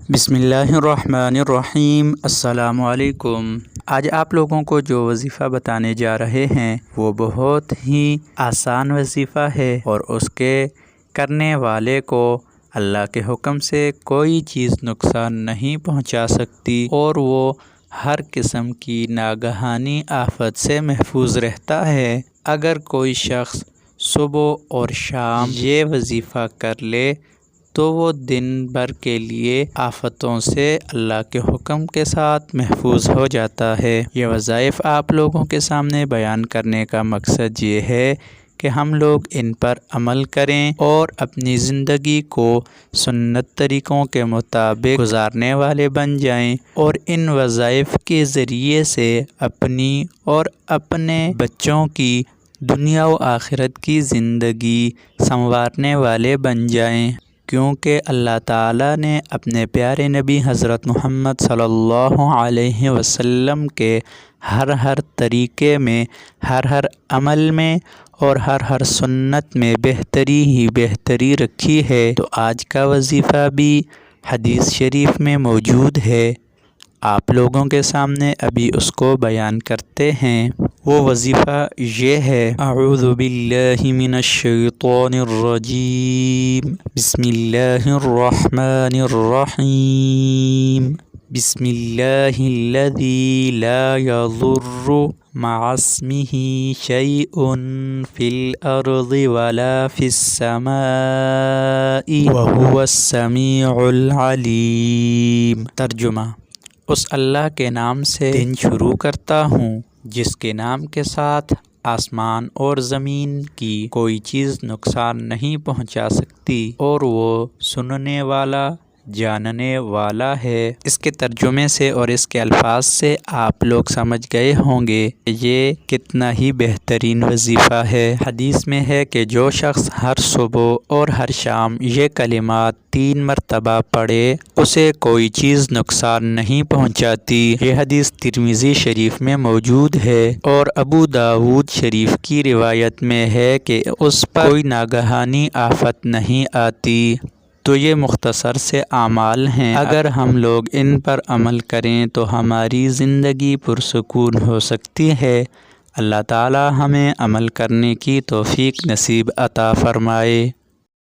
بسم اللہ الرحمن الرحیم۔ السلام علیکم۔ آج آپ لوگوں کو جو وظیفہ بتانے جا رہے ہیں وہ بہت ہی آسان وظیفہ ہے اور اس کے کرنے والے کو اللہ کے حکم سے کوئی چیز نقصان نہیں پہنچا سکتی اور وہ ہر قسم کی ناگہانی آفت سے محفوظ رہتا ہے۔ اگر کوئی شخص صبح اور شام یہ وظیفہ کر لے تو وہ دن بھر کے لیے آفتوں سے اللہ کے حکم کے ساتھ محفوظ ہو جاتا ہے۔ یہ وظائف آپ لوگوں کے سامنے بیان کرنے کا مقصد یہ ہے کہ ہم لوگ ان پر عمل کریں اور اپنی زندگی کو سنت طریقوں کے مطابق گزارنے والے بن جائیں اور ان وظائف کے ذریعے سے اپنی اور اپنے بچوں کی دنیا و آخرت کی زندگی سنوارنے والے بن جائیں، کیونکہ اللہ تعالیٰ نے اپنے پیارے نبی حضرت محمد صلی اللہ علیہ وسلم کے ہر طریقے میں، ہر عمل میں اور ہر سنت میں بہتری ہی بہتری رکھی ہے۔ تو آج کا وظیفہ بھی حدیث شریف میں موجود ہے، آپ لوگوں کے سامنے ابھی اس کو بیان کرتے ہیں۔ وہ وظیفہ یہ ہے: اعوذ باللہ من الشیطان الرجیم، بسم اللہ الرحمن الرحیم، بسم اللہ الذی لا یضر مع اسمہ شیء فی الارض ولا فی السماء وہو السمیع العلیم۔ ترجمہ: اس اللہ کے نام سے دن شروع کرتا ہوں جس کے نام کے ساتھ آسمان اور زمین کی کوئی چیز نقصان نہیں پہنچا سکتی اور وہ سننے والا جاننے والا ہے۔ اس کے ترجمے سے اور اس کے الفاظ سے آپ لوگ سمجھ گئے ہوں گے کہ یہ کتنا ہی بہترین وظیفہ ہے۔ حدیث میں ہے کہ جو شخص ہر صبح اور ہر شام یہ کلمات 3 مرتبہ پڑھے اسے کوئی چیز نقصان نہیں پہنچاتی۔ یہ حدیث ترمذی شریف میں موجود ہے اور ابو داؤد شریف کی روایت میں ہے کہ اس پر کوئی ناگہانی آفت نہیں آتی۔ تو یہ مختصر سے اعمال ہیں، اگر ہم لوگ ان پر عمل کریں تو ہماری زندگی پرسکون ہو سکتی ہے۔ اللہ تعالی ہمیں عمل کرنے کی توفیق نصیب عطا فرمائے۔